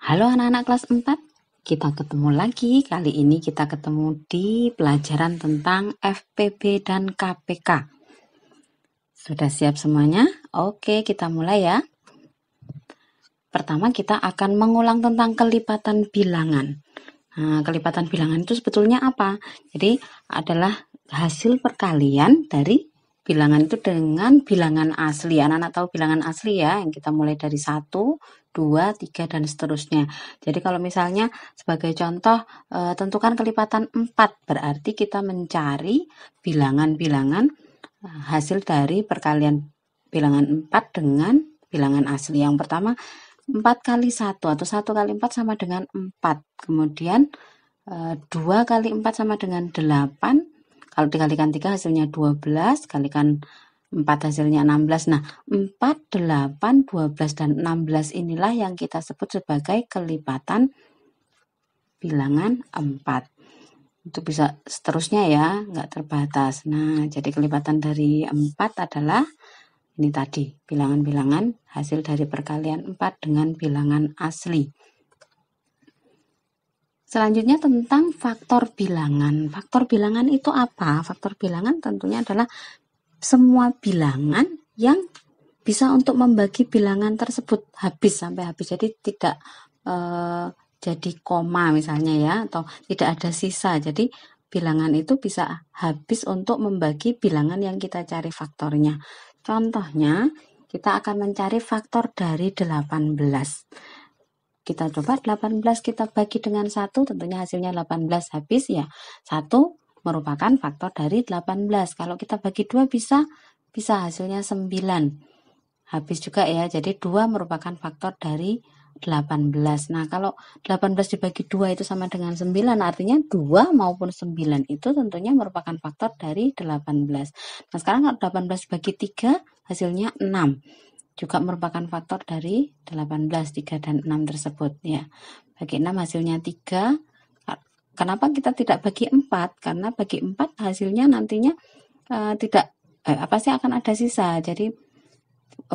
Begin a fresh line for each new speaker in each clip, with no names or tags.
Halo anak-anak kelas 4, kita ketemu lagi. Kali ini kita ketemu di pelajaran tentang FPB dan KPK. Sudah siap semuanya? Oke, kita mulai ya. Pertama kita akan mengulang tentang kelipatan bilangan. Nah, kelipatan bilangan itu sebetulnya apa? Jadi adalah hasil perkalian dari bilangan itu dengan bilangan asli. Anak-anak tahu bilangan asli ya, yang kita mulai dari 1, 2, 3, dan seterusnya. Jadi kalau misalnya sebagai contoh, tentukan kelipatan 4, berarti kita mencari bilangan-bilangan hasil dari perkalian bilangan 4 dengan bilangan asli. Yang pertama 4 kali 1 atau 1 kali 4 sama dengan 4. Kemudian 2 kali 4 sama dengan 8. Kalau dikalikan 3 hasilnya 12, kalikan 4 hasilnya 16. Nah, 4, 8, 12, dan 16 inilah yang kita sebut sebagai kelipatan bilangan 4. Itu bisa seterusnya ya, nggak terbatas. Nah, jadi kelipatan dari 4 adalah ini tadi, bilangan-bilangan hasil dari perkalian 4 dengan bilangan asli. Selanjutnya tentang faktor bilangan. Faktor bilangan itu apa? Faktor bilangan tentunya adalah semua bilangan yang bisa untuk membagi bilangan tersebut habis sampai habis. Jadi tidak jadi koma misalnya ya, atau tidak ada sisa. Jadi bilangan itu bisa habis untuk membagi bilangan yang kita cari faktornya. Contohnya, kita akan mencari faktor dari 18. Kita coba 18 kita bagi dengan 1, tentunya hasilnya 18 habis ya. 1 merupakan faktor dari 18. Kalau kita bagi 2 bisa hasilnya 9. Habis juga ya. Jadi 2 merupakan faktor dari 18. Nah, kalau 18 dibagi 2 itu sama dengan 9, artinya 2 maupun 9 itu tentunya merupakan faktor dari 18. Nah, sekarang kalau 18 dibagi 3 hasilnya 6. Juga merupakan faktor dari 18, 3 dan 6 tersebut ya. Bagi 6 hasilnya 3. Kenapa kita tidak bagi 4? Karena bagi 4 hasilnya nantinya akan ada sisa. Jadi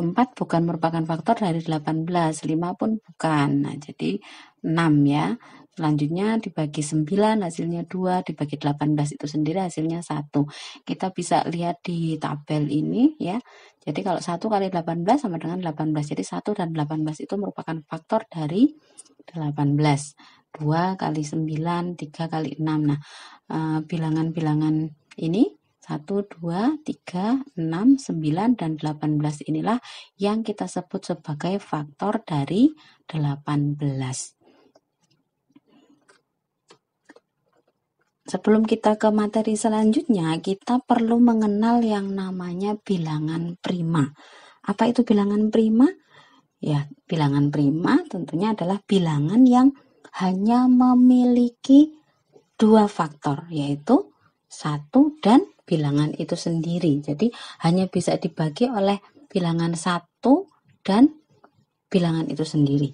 4 bukan merupakan faktor dari 18, 5 pun bukan. Nah, jadi 6 ya. Selanjutnya dibagi 9 hasilnya 2, dibagi 18 itu sendiri hasilnya 1. Kita bisa lihat di tabel ini ya. Jadi kalau 1 kali 18 sama dengan 18. Jadi 1 dan 18 itu merupakan faktor dari 18. 2 kali 9, 3 kali 6. Nah, bilangan-bilangan ini 1, 2, 3, 6, 9, dan 18 inilah yang kita sebut sebagai faktor dari 18. Sebelum kita ke materi selanjutnya, kita perlu mengenal yang namanya bilangan prima. Apa itu bilangan prima? Ya, bilangan prima tentunya adalah bilangan yang hanya memiliki 2 faktor, yaitu 1 dan bilangan itu sendiri. Jadi hanya bisa dibagi oleh bilangan 1 dan bilangan itu sendiri.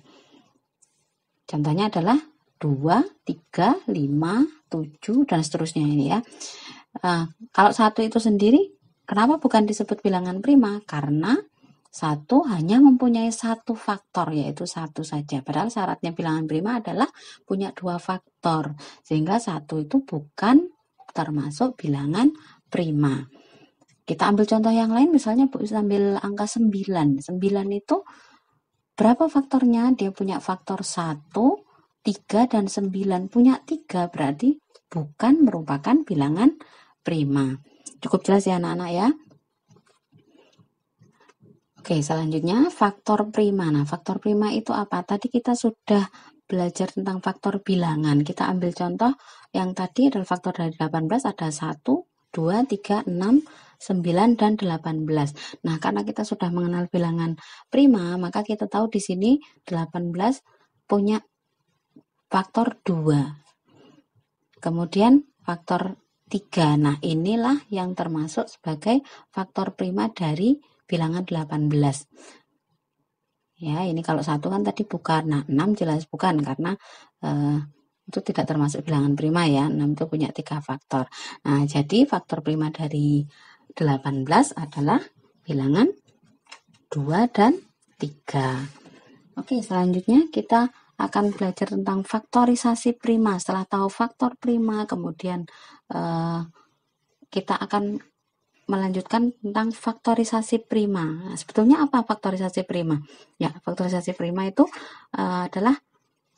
Contohnya adalah 2, 3, 5, 7, dan seterusnya ini ya. Kalau 1 itu sendiri, kenapa bukan disebut bilangan prima? Karena 1 hanya mempunyai 1 faktor, yaitu 1 saja. Padahal syaratnya bilangan prima adalah punya 2 faktor. Sehingga 1 itu bukan termasuk bilangan prima. Kita ambil contoh yang lain, misalnya Bu ambil angka 9. 9 itu berapa faktornya? Dia punya faktor 1, 3, dan 9. Punya 3, berarti bukan merupakan bilangan prima. Cukup jelas ya anak-anak ya? Oke, selanjutnya faktor prima. Nah, faktor prima itu apa? Tadi kita sudah belajar tentang faktor bilangan. Kita ambil contoh yang tadi adalah faktor dari 18, ada 1, 2, 3, 6, 9, dan 18. Nah, karena kita sudah mengenal bilangan prima, maka kita tahu di sini 18 punya faktor 2. Kemudian faktor 3. Nah, inilah yang termasuk sebagai faktor prima dari bilangan 18. Ya, ini kalau 1 kan tadi bukan. Nah, 6 jelas bukan karena itu tidak termasuk bilangan prima ya. 6 itu punya 3 faktor. Nah, jadi faktor prima dari 18 adalah bilangan 2 dan 3. Oke, selanjutnya kita akan belajar tentang faktorisasi prima. Setelah tahu faktor prima, kemudian kita akan melanjutkan tentang faktorisasi prima. Nah, sebetulnya apa faktorisasi prima? Ya, faktorisasi prima itu adalah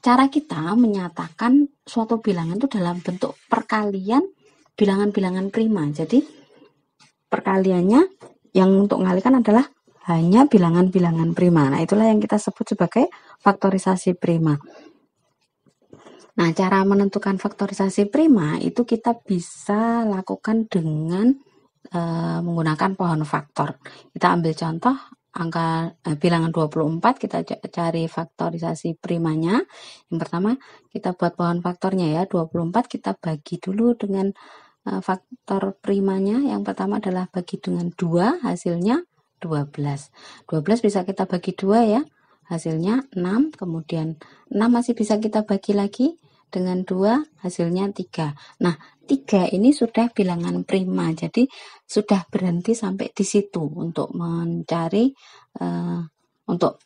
cara kita menyatakan suatu bilangan itu dalam bentuk perkalian bilangan-bilangan prima. Jadi perkaliannya yang untuk mengalihkan adalah hanya bilangan-bilangan prima. Nah, itulah yang kita sebut sebagai faktorisasi prima. Nah, cara menentukan faktorisasi prima itu kita bisa lakukan dengan menggunakan pohon faktor. Kita ambil contoh angka bilangan 24, kita cari faktorisasi primanya. Yang pertama kita buat pohon faktornya ya, 24 kita bagi dulu dengan faktor primanya. Yang pertama adalah bagi dengan 2, hasilnya 12. 12 bisa kita bagi 2 ya, hasilnya 6. Kemudian 6 masih bisa kita bagi lagi dengan 2, hasilnya 3. Nah, 3 ini sudah bilangan prima, jadi sudah berhenti sampai di situ untuk mencari untuk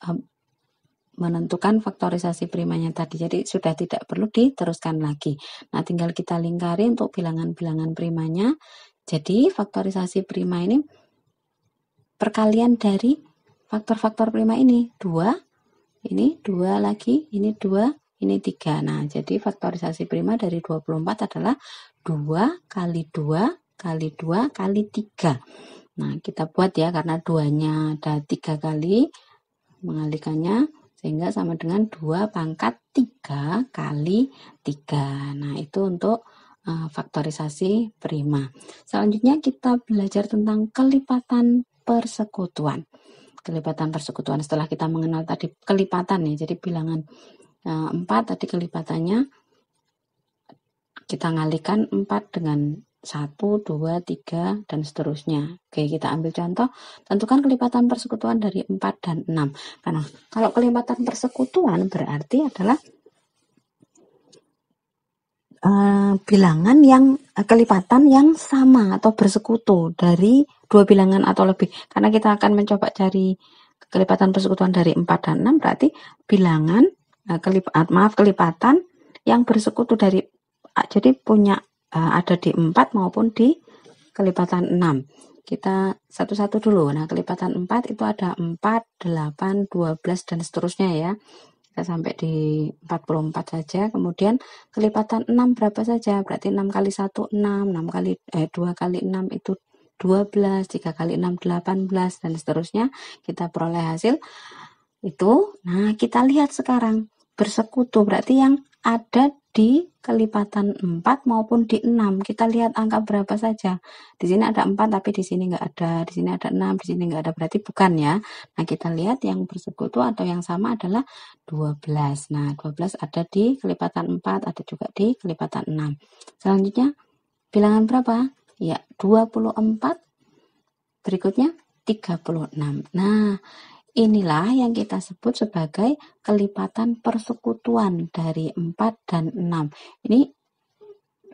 menentukan faktorisasi primanya tadi. Jadi sudah tidak perlu diteruskan lagi. Nah, tinggal kita lingkari untuk bilangan-bilangan primanya. Jadi faktorisasi prima ini perkalian dari faktor-faktor prima ini. 2, ini 2 lagi, ini 2, ini 3. Nah, jadi faktorisasi prima dari 24 adalah 2 kali 2 kali 2 kali 3. Nah, kita buat ya, karena 2-nya ada 3 kali, mengalihkannya sehingga sama dengan 2 pangkat 3 kali 3. Nah, itu untuk faktorisasi prima. Selanjutnya kita belajar tentang kelipatan persekutuan. Kelipatan persekutuan setelah kita mengenal tadi kelipatan ya, jadi bilangan 4 tadi kelipatannya kita ngalihkan 4 dengan 1, 2, 3 dan seterusnya. Oke, kita ambil contoh, tentukan kelipatan persekutuan dari 4 dan 6. Karena kalau kelipatan persekutuan berarti adalah bilangan yang kelipatan yang sama atau bersekutu dari 2 bilangan atau lebih. Karena kita akan mencoba cari kelipatan persekutuan dari 4 dan 6, berarti bilangan kelipatan yang bersekutu dari, jadi punya ada di 4 maupun di kelipatan 6. Kita satu-satu dulu. Nah, kelipatan 4 itu ada 4, 8, 12 dan seterusnya ya. Kita sampai di 44 saja. Kemudian kelipatan 6 berapa saja? Berarti 6 kali 1 6, 6 kali 2 kali 6 itu 12, 3 kali 6 18 dan seterusnya. Kita peroleh hasil itu. Nah, kita lihat sekarang bersekutu berarti yang ada di kelipatan 4 maupun di 6. Kita lihat angka berapa saja. Di sini ada 4 tapi di sini enggak ada. Di sini ada 6, di sini enggak ada. Berarti bukan ya. Nah, kita lihat yang bersekutu atau yang sama adalah 12. Nah, 12 ada di kelipatan 4, ada juga di kelipatan 6. Selanjutnya bilangan berapa? Ya, 24. Berikutnya 36. Nah, inilah yang kita sebut sebagai kelipatan persekutuan dari 4 dan 6. Ini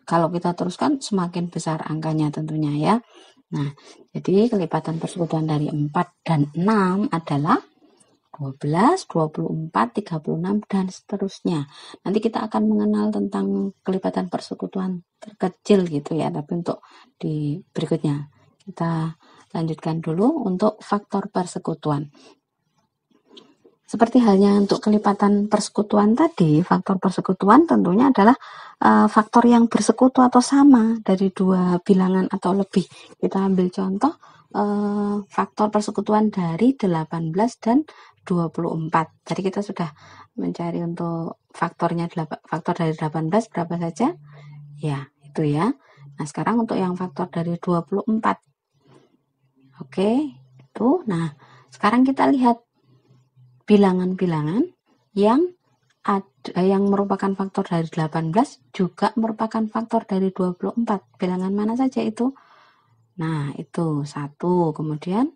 kalau kita teruskan semakin besar angkanya tentunya ya. Nah, jadi kelipatan persekutuan dari 4 dan 6 adalah 12, 24, 36, dan seterusnya. Nanti kita akan mengenal tentang kelipatan persekutuan terkecil gitu ya, tapi untuk di berikutnya. Kita lanjutkan dulu untuk faktor persekutuan. Seperti halnya untuk kelipatan persekutuan tadi, faktor persekutuan tentunya adalah faktor yang bersekutu atau sama dari 2 bilangan atau lebih. Kita ambil contoh faktor persekutuan dari 18 dan 24. Jadi kita sudah mencari untuk faktornya faktor dari 18 berapa saja? Ya, itu ya. Nah, sekarang untuk yang faktor dari 24. Oke, itu. Nah, sekarang kita lihat bilangan-bilangan yang merupakan faktor dari 18 juga merupakan faktor dari 24. Bilangan mana saja itu? Nah, itu 1, kemudian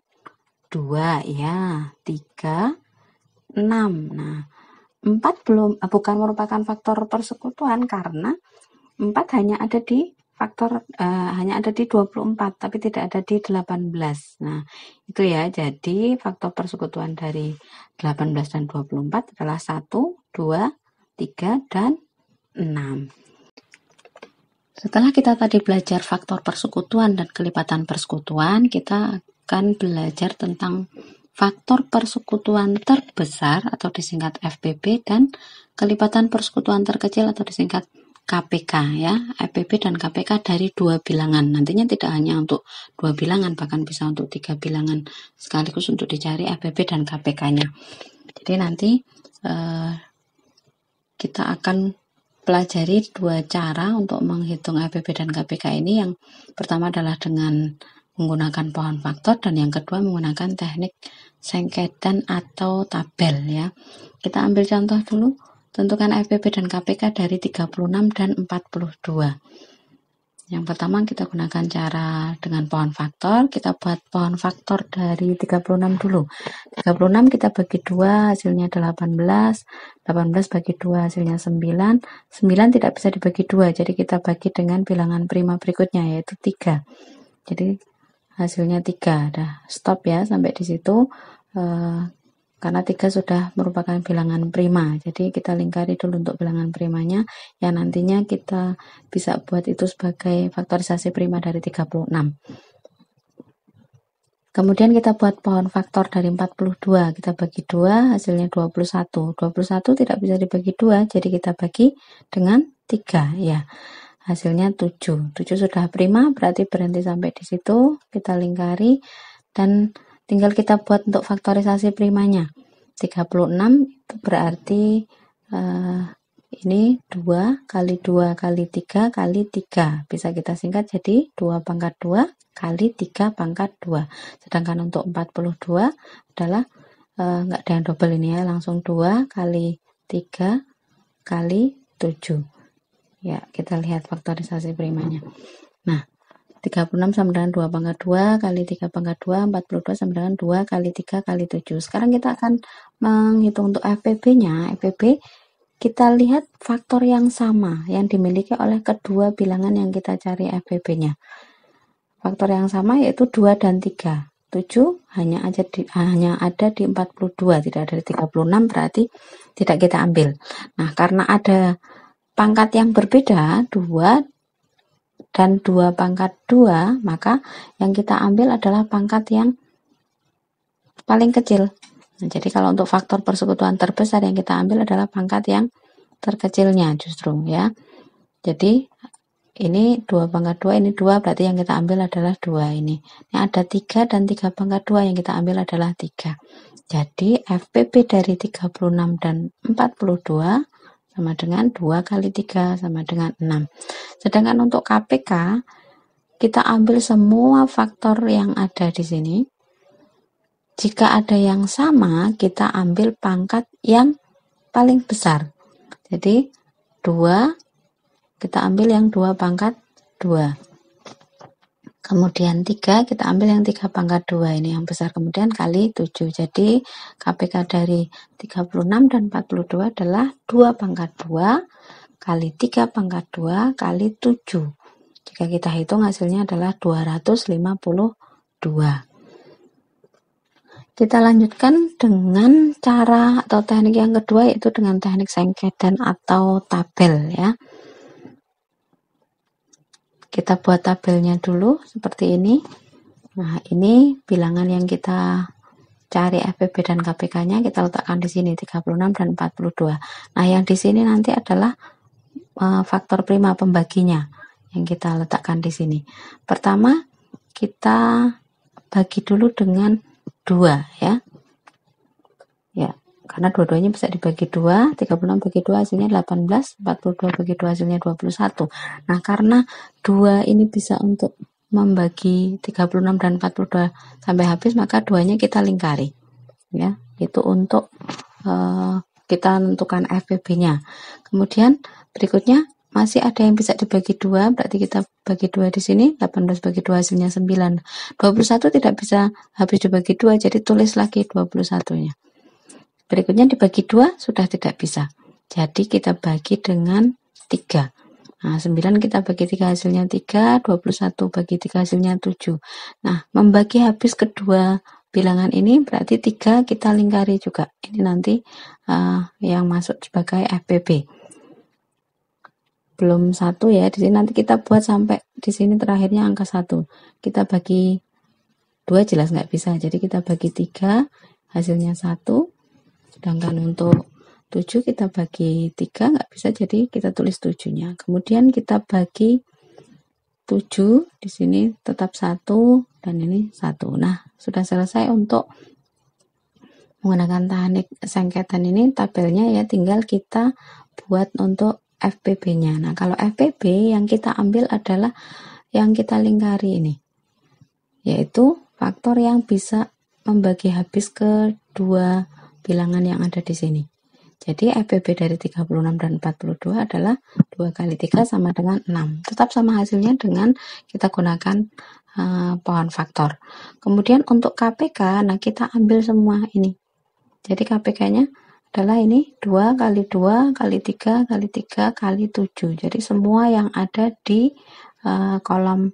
2 ya, 3, 6. Nah, 4 bukan merupakan faktor persekutuan karena 4 hanya ada di faktor hanya ada di 24 tapi tidak ada di 18. Nah, itu ya. Jadi faktor persekutuan dari 18 dan 24 adalah 1, 2, 3, dan 6. Setelah kita tadi belajar faktor persekutuan dan kelipatan persekutuan, kita akan belajar tentang faktor persekutuan terbesar atau disingkat FPB dan kelipatan persekutuan terkecil atau disingkat KPK ya. FPB dan KPK dari dua bilangan. Nantinya tidak hanya untuk dua bilangan, bahkan bisa untuk 3 bilangan sekaligus untuk dicari FPB dan KPK-nya. Jadi nanti kita akan pelajari dua cara untuk menghitung FPB dan KPK ini. Yang pertama adalah dengan menggunakan pohon faktor dan yang kedua menggunakan teknik sengketan atau tabel ya. Kita ambil contoh dulu, tentukan FPB dan KPK dari 36 dan 42. Yang pertama kita gunakan cara dengan pohon faktor. Kita buat pohon faktor dari 36 dulu. 36 kita bagi 2 hasilnya 18. 18 bagi 2 hasilnya 9. 9 tidak bisa dibagi 2, jadi kita bagi dengan bilangan prima berikutnya yaitu 3. Jadi hasilnya 3. Dah, stop ya sampai di situ. Karena 3 sudah merupakan bilangan prima, jadi kita lingkari dulu untuk bilangan primanya yang nantinya kita bisa buat itu sebagai faktorisasi prima dari 36. Kemudian kita buat pohon faktor dari 42, kita bagi 2 hasilnya 21. 21 tidak bisa dibagi 2, jadi kita bagi dengan 3 ya. Hasilnya 7. 7 sudah prima, berarti berhenti sampai di situ. Kita lingkari dan tinggal kita buat untuk faktorisasi primanya. 36 itu berarti ini 2 kali 2 kali 3 kali 3. Bisa kita singkat jadi 2 pangkat 2 kali 3 pangkat 2. Sedangkan untuk 42 adalah enggak ada yang double ini ya, langsung 2 kali 3 kali 7. Ya, kita lihat faktorisasi primanya. Nah, 36 sama dengan 2 pangkat 2 kali 3 pangkat 2, 42 sama dengan 2 kali 3 kali 7. Sekarang kita akan menghitung untuk FPB-nya. FPB kita lihat faktor yang sama yang dimiliki oleh kedua bilangan yang kita cari FPB-nya. Faktor yang sama yaitu 2 dan 3. 7 hanya ada di 42, tidak ada di 36, berarti tidak kita ambil. Nah, karena ada pangkat yang berbeda, 2 dan 2 pangkat 2, maka yang kita ambil adalah pangkat yang paling kecil. Nah, jadi kalau untuk faktor persekutuan terbesar yang kita ambil adalah pangkat yang terkecilnya justru ya. Jadi ini 2 pangkat 2, ini 2, berarti yang kita ambil adalah 2 ini. Ini ada 3 dan 3 pangkat 2, yang kita ambil adalah 3. Jadi FPB dari 36 dan 42 sama dengan 2 kali 3 sama dengan 6. Sedangkan untuk KPK, kita ambil semua faktor yang ada di sini. Jika ada yang sama, kita ambil pangkat yang paling besar. Jadi 2, kita ambil yang 2 pangkat 2. Kemudian 3, kita ambil yang 3 pangkat 2, ini yang besar, kemudian kali 7. Jadi KPK dari 36 dan 42 adalah 2 pangkat 2 kali 3 pangkat 2 kali 7. Jika kita hitung hasilnya adalah 252. Kita lanjutkan dengan cara atau teknik yang kedua, yaitu dengan teknik sengketan atau tabel ya. Kita buat tabelnya dulu seperti ini. Nah, ini bilangan yang kita cari FPB dan KPK-nya kita letakkan di sini 36 dan 42. Nah, yang di sini nanti adalah faktor prima pembaginya yang kita letakkan di sini. Pertama, kita bagi dulu dengan 2 ya. Ya, karena dua-duanya bisa dibagi 2, 36 bagi 2 hasilnya 18, 42 bagi 2 hasilnya 21. Nah, karena 2 ini bisa untuk membagi 36 dan 42 sampai habis, maka 2-nya kita lingkari. Ya, itu untuk kita tentukan FPB-nya. Kemudian berikutnya masih ada yang bisa dibagi 2, berarti kita bagi 2 di sini, 18 bagi 2 hasilnya 9. 21 tidak bisa habis dibagi 2, jadi tulis lagi 21-nya. Berikutnya dibagi 2 sudah tidak bisa. Jadi kita bagi dengan 3. Nah, 9 kita bagi 3 hasilnya 3, 21 bagi 3 hasilnya 7. Nah, membagi habis kedua bilangan ini berarti 3 kita lingkari juga. Ini nanti yang masuk sebagai FPB. Belum 1 ya, di sini nanti kita buat sampai di sini terakhirnya angka 1. Kita bagi 2 jelas nggak bisa, jadi kita bagi 3, hasilnya 1. Sedangkan untuk 7 kita bagi 3 nggak bisa, jadi kita tulis 7-nya. Kemudian kita bagi 7, di sini tetap 1 dan ini 1. Nah, sudah selesai untuk menggunakan teknik sengketan ini. Tabelnya ya tinggal kita buat untuk FPB-nya. Nah, kalau FPB yang kita ambil adalah yang kita lingkari ini, yaitu faktor yang bisa membagi habis ke 2 bilangan yang ada di sini. Jadi FPB dari 36 dan 42 adalah 2 kali 3 sama dengan 6. Tetap sama hasilnya dengan kita gunakan pohon faktor. Kemudian untuk KPK, nah kita ambil semua ini. Jadi KPK-nya adalah ini 2 kali 2 kali 3 kali 3 kali 7. Jadi semua yang ada di kolom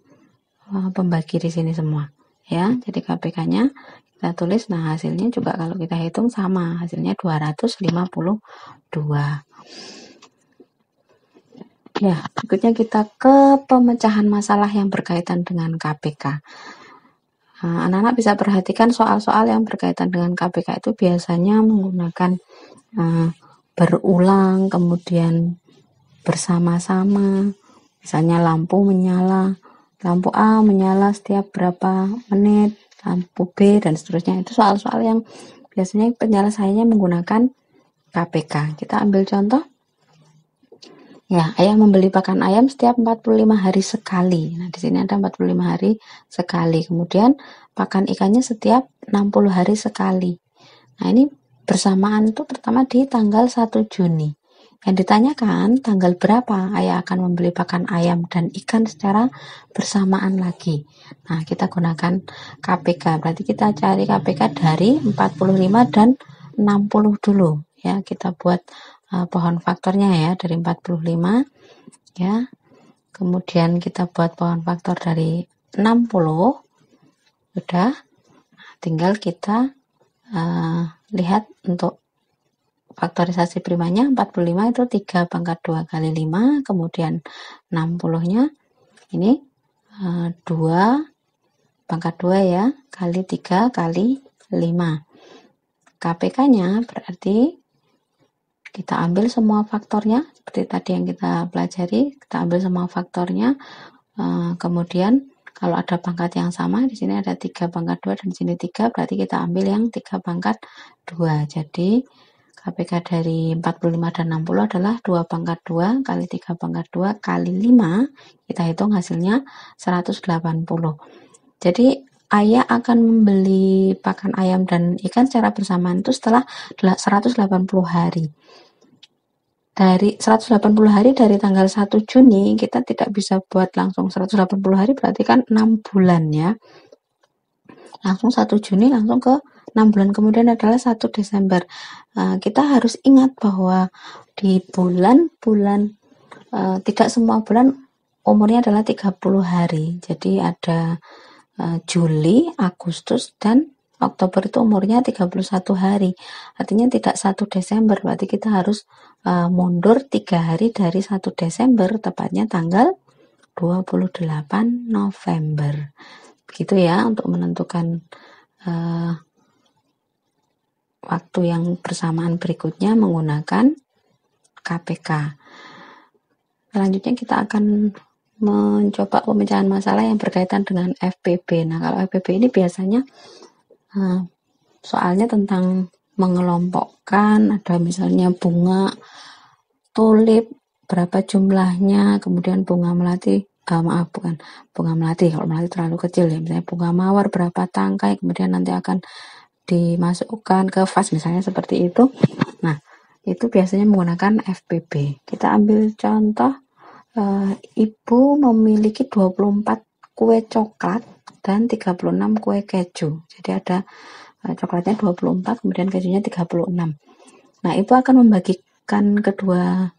pembagi di sini semua. Ya, jadi KPK-nya kita tulis, nah hasilnya juga kalau kita hitung sama, hasilnya 252. Ya, berikutnya kita ke pemecahan masalah yang berkaitan dengan KPK. Anak-anak bisa perhatikan soal-soal yang berkaitan dengan KPK itu biasanya menggunakan berulang, kemudian bersama-sama, misalnya lampu menyala, lampu A menyala setiap berapa menit, lampu B, dan seterusnya. Itu soal-soal yang biasanya penyelesaiannya menggunakan KPK. Kita ambil contoh. Ya, ayah membeli pakan ayam setiap 45 hari sekali. Nah, di sini ada 45 hari sekali. Kemudian pakan ikannya setiap 60 hari sekali. Nah, ini bersamaan itu pertama di tanggal 1 Juni. Yang ditanyakan tanggal berapa ayah akan membeli pakan ayam dan ikan secara bersamaan lagi. Nah, kita gunakan KPK. Berarti kita cari KPK dari 45 dan 60 dulu. Ya, kita buat pohon faktornya ya dari 45. Ya. Kemudian kita buat pohon faktor dari 60. Sudah. Tinggal kita lihat untuk faktorisasi primanya. 45 itu 3 pangkat 2 kali 5, kemudian 60-nya ini 2 pangkat 2 ya, kali 3 kali 5. KPK-nya berarti kita ambil semua faktornya, seperti tadi yang kita pelajari, kita ambil semua faktornya, kemudian kalau ada pangkat yang sama, di sini ada 3 pangkat 2 dan di sini 3, berarti kita ambil yang 3 pangkat 2. Jadi KPK dari 45 dan 60 adalah 2 pangkat 2 kali 3 pangkat 2 kali 5. Kita hitung hasilnya 180. Jadi ayah akan membeli pakan ayam dan ikan secara bersamaan itu setelah 180 hari. Dari 180 hari dari tanggal 1 Juni, kita tidak bisa buat langsung 180 hari, berarti kan 6 bulan ya. Langsung 1 Juni langsung ke 6 bulan kemudian adalah 1 Desember. Kita harus ingat bahwa di bulan-bulan tidak semua bulan umurnya adalah 30 hari. Jadi ada Juli, Agustus, dan Oktober itu umurnya 31 hari. Artinya tidak 1 Desember, berarti kita harus mundur 3 hari dari 1 Desember, tepatnya tanggal 28 November. Begitu ya untuk menentukan waktu yang bersamaan berikutnya menggunakan KPK. Selanjutnya kita akan mencoba pemecahan masalah yang berkaitan dengan FPB. Nah, kalau FPB ini biasanya soalnya tentang mengelompokkan, ada misalnya bunga tulip, berapa jumlahnya, kemudian bunga melati, bunga melati, kalau melati terlalu kecil ya, misalnya bunga mawar berapa tangkai, kemudian nanti akan dimasukkan ke vas, misalnya seperti itu. Nah, itu biasanya menggunakan FPB. Kita ambil contoh, ibu memiliki 24 kue coklat dan 36 kue keju. Jadi ada coklatnya 24, kemudian kejunya 36. Nah, ibu akan membagikan kedua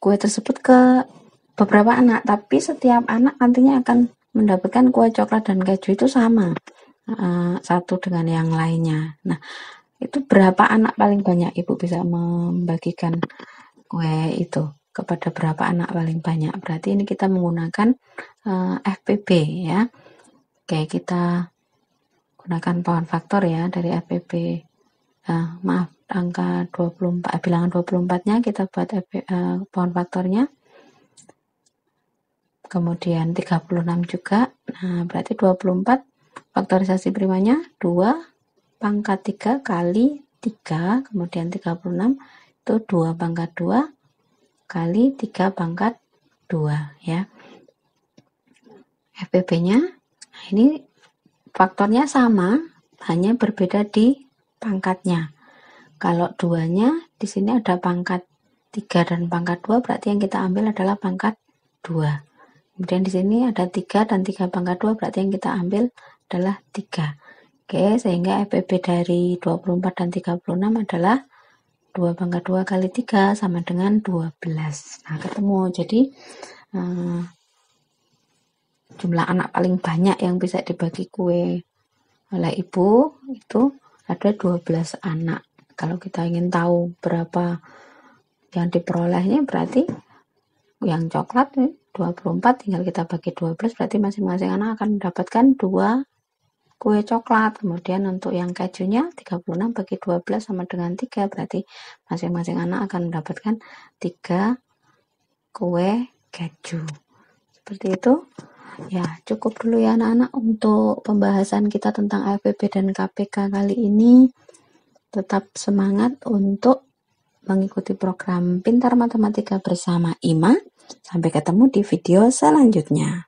kue tersebut ke beberapa anak, tapi setiap anak nantinya akan mendapatkan kue coklat dan keju itu sama. satu dengan yang lainnya. Nah, itu berapa anak paling banyak Ibu bisa membagikan kue itu kepada berapa anak paling banyak? Berarti ini kita menggunakan FPB ya. Oke, kita gunakan power faktor ya dari FPB. Maaf, angka 24, bilangan 24-nya kita buat power faktornya. Kemudian 36 juga. Nah, berarti 24 faktorisasi primanya 2 pangkat 3 kali 3, kemudian 36 itu 2 pangkat 2 kali 3 pangkat 2 ya. FPB-nya, nah ini faktornya sama, hanya berbeda di pangkatnya. Kalau 2-nya di sini ada pangkat 3 dan pangkat 2, berarti yang kita ambil adalah pangkat 2. Kemudian di sini ada 3 dan 3 pangkat 2, berarti yang kita ambil adalah 3. Oke, sehingga FPB dari 24 dan 36 adalah 2 pangkat 2 kali 3 sama dengan 12. Nah, ketemu. Jadi jumlah anak paling banyak yang bisa dibagi kue oleh ibu itu ada 12 anak. Kalau kita ingin tahu berapa yang diperolehnya, berarti yang coklat 24 tinggal kita bagi 12, berarti masing-masing anak akan mendapatkan 2 kue coklat. Kemudian untuk yang kejunya 36 bagi 12 sama dengan 3, berarti masing-masing anak akan mendapatkan 3 kue keju. Seperti itu. Ya, cukup dulu ya anak-anak untuk pembahasan kita tentang FPB dan KPK kali ini. Tetap semangat untuk mengikuti program Pintar Matematika bersama Ima. Sampai ketemu di video selanjutnya.